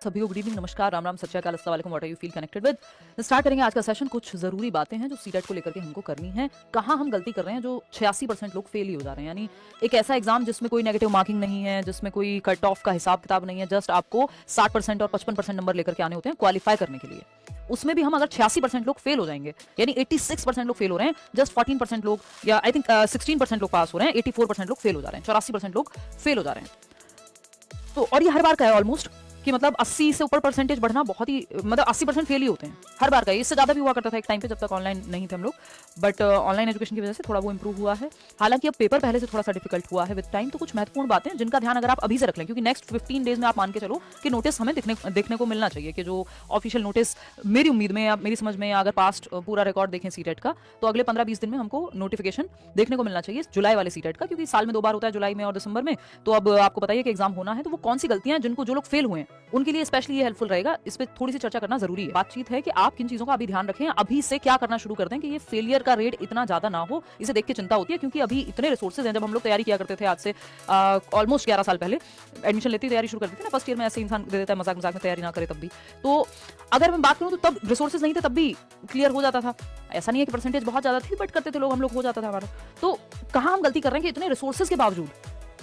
सभी को good evening, नमस्कार, राम राम, सत श्री अकाल, अस्सलाम वालेकुम, what are you feel connected with. Start करेंगे आज का सेशन। कुछ जरूरी बातें हैं जो सीटेट को लेकर के हमको करनी है। कहाँ हम गलती कर रहे हैं, जो 86% लोग फेल ही हो जा रहे हैं। यानी एक ऐसा एग्जाम जिसमें कोई नेगेटिव मार्किंग नहीं है, जिसमें कोई कट ऑफ का हिसाब किताब नहीं है, जस्ट आपको 60% और 55% नंबर लेकर के आने होते हैं क्वालिफाई करने के लिए। उसमें भी हम अगर 86% लोग फेल हो जाएंगे, यानी 86% लोग फेल हो रहे हैं, जस्ट 14% लोग या आई थिंक 16% लोग पास हो रहे हैं, 84% लोग फेल हो जा रहे हैं, 84% लोग फेल हो जा रहे हैं। तो और ये हर बार का है ऑलमोस्ट कि मतलब 80 से ऊपर परसेंटेज बढ़ना बहुत ही, मतलब 80% फेल ही होते हैं हर बार का। इससे ज़्यादा भी हुआ करता था एक टाइम पे जब तक ऑनलाइन नहीं थे हम लोग, बट ऑनलाइन एजुकेशन की वजह से थोड़ा वो इंप्रूव हुआ है। हालांकि अब पेपर पहले से थोड़ा सा डिफिकल्ट हुआ है विद टाइम। तो कुछ महत्वपूर्ण बातें जिनका ध्यान अगर आप अभी से रख लें, क्योंकि नेक्स्ट 15 डेज में आप मान के चलो कि नोटिस हमें देखने को मिलना चाहिए कि जो ऑफिशियल नोटिस, मेरी उम्मीद में या मेरी समझ में, अगर पास्ट पूरा रिकॉर्ड देखें सीटेट का, तो अगले 15-20 दिन में हमको नोटिफिकेशन देखने को मिलना चाहिए जुलाई वाले सीटेट का, क्योंकि साल में 2 बार होता है, जुलाई में और दिसंबर में। तो अब आपको बताइए कि एग्जाम होना है, तो वो कौन सी गलतियां जिनको जो लोग फेल हुए हैं उनके लिए स्पेशली ये हेल्पफुल रहेगा। इस पे थोड़ी सी चर्चा करना जरूरी है। बातचीत है कि आप किन चीजों का अभी ध्यान रखें, अभी से क्या करना शुरू कर दें कि ये फेलियर का रेट इतना ज्यादा ना हो। इसे देख के चिंता होती है, क्योंकि अभी इतने रिसोर्सेज हैं। जब हम लोग तैयारी किया करते थे आज से ऑलमोस्ट 11 साल पहले, एडमिशन लेती तैयारी शुरू कर देती ना, फर्स्ट ईयर में ऐसे इंसान दे देता है, मजाक मजाक में तैयारी ना करे तब भी। तो अगर मैं बात करूं तो तब रिसोर्सेज नहीं थे, तब भी क्लियर हो जाता था। ऐसा नहीं है कि परसेंटेज बहुत ज्यादा थी, बट करते थे लोग, हम लोग हो जाता था हमारा। तो कहाँ हम गलती कर रहे हैं कि इतने रिसोर्सेज के बावजूद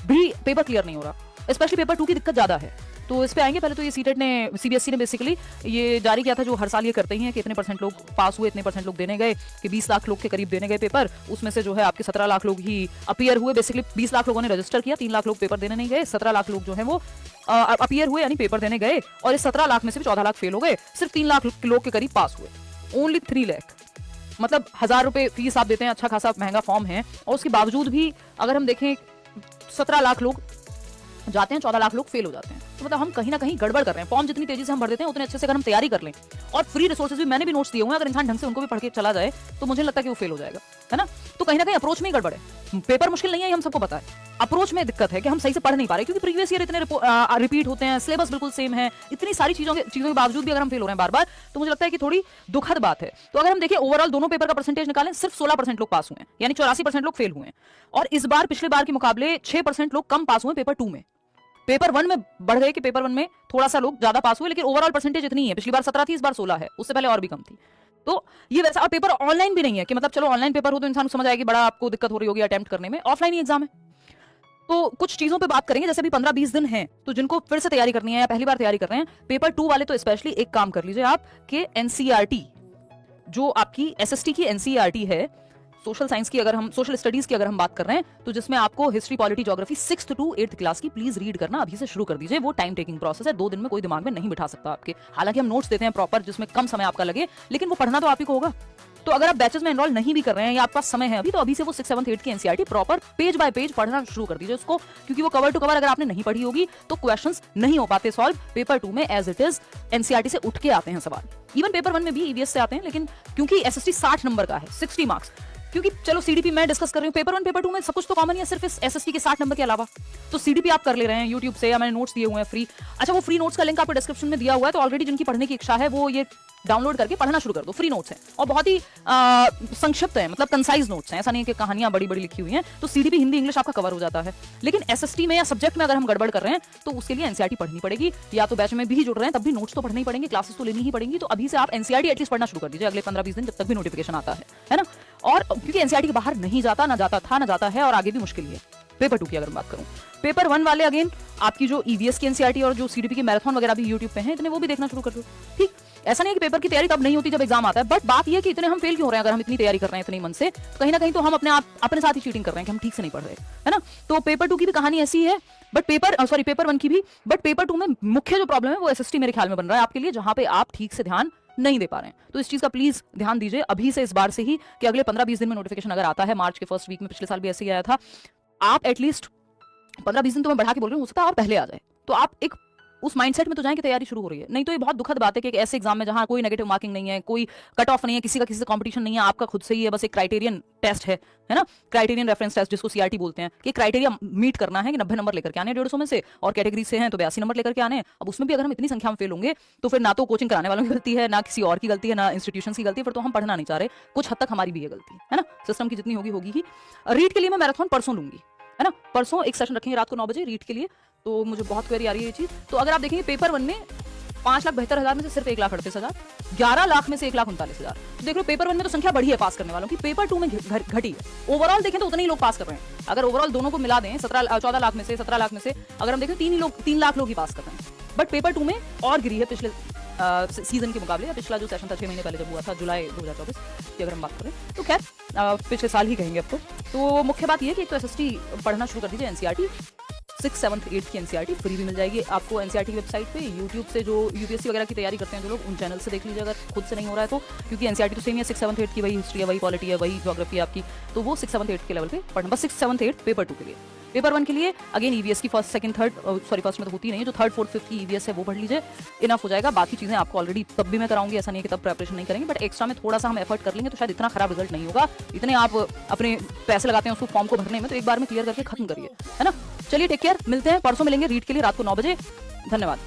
भी पेपर क्लियर नहीं हो रहा। स्पेशली पेपर 2 की दिक्कत ज्यादा है। तो इस पे आएंगे। पहले तो ये सीटेट ने, सीबीएसई ने बेसिकली ये जारी किया था, जो हर साल ये करते ही हैं कि इतने परसेंट लोग पास हुए, इतने परसेंट लोग देने गए, कि 20 लाख लोग के करीब देने गए पेपर। उसमें से जो है आपके 17 लाख लोग ही अपीयर हुए। बेसिकली 20 लाख लोगों ने रजिस्टर किया, 3 लाख लोग पेपर देने नहीं गए, 17 लाख लोग जो है वो अपीयर हुए यानी पेपर देने गए, और इस 17 लाख में से भी 14 लाख फेल हो गए। सिर्फ 3 लाख लोग के करीब पास हुए। ओनली 3 लाख, मतलब 1000 रुपए फीस आप देते हैं, अच्छा खासा महंगा फॉर्म है, और उसके बावजूद भी अगर हम देखें 17 लाख लोग जाते हैं, 14 लाख लोग फेल हो जाते हैं। तो मतलब हम कहीं ना कहीं गड़बड़ कर रहे हैं। फॉर्म जितनी तेजी से हम भर देते हैं, उतने अच्छे से अगर हम तैयारी कर लें, और फ्री रिसोर्सेज भी मैंने भी नोट्स दिए हुए हैं, अगर इंसान ढंग से उनको भी पढ़ के चला जाए तो मुझे लगता है कि वो फेल हो जाएगा, है ना। तो कहीं ना कहीं अप्रोच में ही गड़बड़ है। पेपर मुश्किल नहीं है, हम सबको पता है, अप्रोच में दिक्कत है कि हम सही से पढ़ नहीं पा रहे, क्योंकि प्रीवियस ईयर इतने रिपीट होते हैं, सिलेबस बिल्कुल सेम है, इतनी सारी चीजों के बावजूद भी अगर हम फेल हो रहे हैं बार बार, तो मुझे लगता है कि थोड़ी दुखद बात है। तो अगर हम देखें ओवरऑल दोनों पेपर का परसेंटेज निकालें, सिर्फ 16% लोग पास हुए हैं, यानी 84% लोग फेल हुए हैं। और इस बार पिछले बार के मुकाबले 6% लोग कम पास हुए पेपर 2 में। पेपर 1 में बढ़ गए कि पेपर 1 में थोड़ा सा लोग ज्यादा पास हुए, लेकिन ओवरऑल परसेंटेज इतनी है। पिछली बार 17 थी, इस बार 16 है, उससे पहले और भी कम थी। तो ये वैसा, और पेपर ऑनलाइन भी नहीं है कि मतलब चलो ऑनलाइन पेपर हो तो इंसान को समझ आएगी बड़ा आपको दिक्कत हो रही होगी अटेम्प्ट करने में, ऑफलाइन ही एग्जाम है। तो कुछ चीजों पे बात करेंगे, जैसे भी 15-20 दिन हैं, तो जिनको फिर से तैयारी करनी है या पहली बार तैयारी कर रहे हैं पेपर 2 वाले, तो स्पेशली एक काम कर लीजिए आप कि एनसीईआरटी, जो आपकी एसएसटी की एनसीईआरटी है, सोशल साइंस की, अगर हम सोशल स्टडीज की अगर हम बात कर रहे हैं, तो जिसमें आपको history, polity, geography 6th to 8th class की प्लीज रीड करना अभी से शुरू कर दीजिए। वो टाइम टेकिंग प्रोसेस है, 2 दिन में कोई दिमाग में नहीं बिठा सकता आपके। हालांकि हम नोट्स देते हैं प्रॉपर, जिसमें कम समय आपका लगे, लेकिन वो पढ़ना तो आप ही को होगा। तो अगर आप बैचेस में एनरोल नहीं भी कर रहे हैं या आपके पास समय है अभी, तो अभी से वो 6th, 7th, 8th की NCERT proper page bye page पढ़ना शुरू कर दीजिए उसको, क्योंकि वो कवर टू कवर अगर आपने नहीं पढ़ी होगी तो क्वेश्चंस नहीं हो पाते सॉल्व। पेपर 2 में एज इट इज एनसीईआरटी से उठ के आते हैं सवाल। इवन पेपर 1 में भी ईवीएस से आते हैं, लेकिन क्योंकि एसएसटी 60 नंबर का है, 60 मार्क्स, क्योंकि चलो सीडीपी मैं डिस्कस कर रही हूँ, पेपर 1 पेपर 2 में सब कुछ तो कॉमन ही है, सिर्फ इस एसएसटी के 60 नंबर के अलावा। तो सीडीपी आप कर ले रहे हैं यूट्यूब से, या मैंने नोट्स दिए हुए हैं फ्री। अच्छा, वो फ्री नोट्स का लिंक आपको डिस्क्रिप्शन में दिया हुआ है, तो ऑलरेडी जिनकी पढ़ने की इच्छा है वो ये डाउनलोड करके पढ़ना शुरू कर दो। फ्री नोट्स हैं और बहुत ही संक्षिप्त है, मतलब कंसाइज नोट्स हैं, ऐसा नहीं है कि कहानियां बड़ी बड़ी लिखी हुई हैं। तो सीडीपी हिंदी इंग्लिश आपका कवर हो जाता है। लेकिन एसएसटी में या सब्जेक्ट में अगर हम गड़बड़ कर रहे हैं, तो उसके लिए एनसीईआरटी पढ़नी पड़ेगी, या तो बैच में भी जुड़ रहे हैं तब भी नोट्स तो पढ़ने ही पड़ेंगे, क्लासेस तो लेनी ही पड़ेंगी। तो अभी से आप एनसीईआरटी एटलीस्ट पढ़ना शुरू कर दीजिए अगले 15-20 दिन, जब तक भी नोटिफिकेशन आता है ना। और क्योंकि एनसीईआरटी के बाहर नहीं जाता, ना जाता है, और आगे भी मुश्किल है। पेपर 2 की अगर बात करूं, पेपर 1 वाले अगेन आपकी जो ईवीएस की एनसीईआरटी और जो सीडीपी के मैराथन वगैरह भी यूट्यूब पे हैं, इतने वो भी देखना शुरू कर दो। ठीक, ऐसा नहीं है कि पेपर की तैयारी तब नहीं होती जब एग्जाम आता है, बट बात यह है कि इतने हम फेल क्यों हो रहे हैं। अगर हम इतनी तैयारी कर रहे हैं इतनी मन से, तो कहीं ना कहीं तो हम अपने साथ ही चीटिंग कर रहे हैं कि हम ठीक से नहीं पढ़ रहे, है ना। तो पेपर 2 की भी कहानी ऐसी है, बट पेपर 1 की भी, बट पेपर 2 में मुख्य जो प्रॉब्लम है वो एसएसटी मेरे ख्याल में बन रहा है आपके लिए, जहां पे आप ठीक से ध्यान नहीं दे पा रहे हैं। तो इस चीज का प्लीज ध्यान दीजिए अभी से, इस बार से ही, कि अगले 15-20 दिन में नोटिफिकेशन अगर आता है, मार्च के फर्स्ट वीक में, पिछले साल भी ऐसे ही आया था, आप एटलीस्ट 15-20 दिन तो मैं बढ़ा के बोल रही हूँ, हो सकता है और पहले आ जाए, तो आप एक उस माइंडसेट में तो जाएं कि तैयारी शुरू हो रही है। नहीं तो ये बहुत दुखद बात है कि एक ऐसे एग्जाम में जहां कोई नेगेटिव मार्किंग नहीं है, कोई कट ऑफ नहीं है, किसी का किसी से कंपटीशन नहीं है, आपका खुद से ही है, बस एक क्राइटेरियन टेस्ट है ना, क्राइटेरियन रेफरेंस टेस्ट जिसको सीआरटी बोलते हैं, कि क्राइटेरिया मीट करना है कि 90 नंबर लेकर के आने 150 में से, और कैटेगरी से हैं तो 82 नंबर लेकर के आने। अब उसमें भी अगर हम इतनी संख्या में फेल होंगे, तो फिर ना तो कोचिंग कराने वालों की गलती है, ना किसी और की गलती है, ना इंस्टीट्यूशन की गलती है, फिर तो हम पढ़ना नहीं चाह रहे। कुछ हद तक हमारी भी ये गलती है ना, सिस्टम की जितनी होगी ही। रीड के लिए मैं मैराथन परसों लूंगी, है ना, परसों एक सेशन रखेंगे रात को 9 बजे रीड के लिए। तो मुझे बहुत क्वेरी आ रही है ये चीज। तो अगर आप देखेंगे पेपर 1 में 5,72,000 में से सिर्फ 1,38,000, 11 लाख में से 1,39,000। तो देख लो पेपर 1 में तो संख्या बढ़ी है पास करने वालों की, पेपर 2 में घटी है। ओवरऑल देखें तो उतने ही लोग पास कर रहे हैं। अगर ओवरऑल दोनों को मिला दें 14 लाख में से 17 लाख में से अगर हम देखें 3 लाख लोग ही पास कर रहे हैं। बट पेपर 2 में और गिरी है पिछले सीजन के मुकाबले, या पिछला जो सेशन था 6 महीने पहले जब हुआ था जुलाई 2024 की अगर हम बात करें तो खैर पिछले साल ही कहेंगे अब तो मुख्य बात यह है कि एक तो एसएसटी पढ़ना शुरू कर दीजिए। एनसीईआरटी 6th 7th 8th की एनसीईआरटी फ्री भी मिल जाएगी आपको एनसीईआरटी की वेबसाइट पे। यूट्यूब से जो यूपीएससी वगैरह की तैयारी करते हैं जो लोग, उन चैनल से देख लीजिए अगर खुद से नहीं हो रहा है तो, क्योंकि एनसीईआरटी तो सेम है 6th 7th 8th की, वही हिस्ट्री है, वही पॉलिटी है, वही ज्योग्राफी है आपकी, तो वो 6th 7th 8th के लेवल पे पढ़ना बस। 6th 7th 8th पेपर 2 के लिए। पेपर 1 के लिए अगेन ईवीएस की फर्स्ट सेकंड थर्ड फर्स्ट में तो होती नहीं है, जो 3rd 4th 5th की ईवीएस है वो पढ़ लीजिए, इनफ हो जाएगा। बाकी चीजें आपको ऑलरेडी तब भी मैं कराऊंगी, ऐसा नहीं है कि तब प्रिपरेशन नहीं करेंगे, बट एक्स्ट्रा में थोड़ा सा हम एफर्ट कर लेंगे तो शायद इतना खराब रिजल्ट नहीं होगा। इतने आप अपने पैसे लगाते हैं उसको फॉर्म को भरने में, तो एक बार में क्लियर करके खत्म करिए, है ना। चलिए टेक केयर, मिलते हैं परसों, मिलेंगे रीड के लिए रात को 9 बजे। धन्यवाद।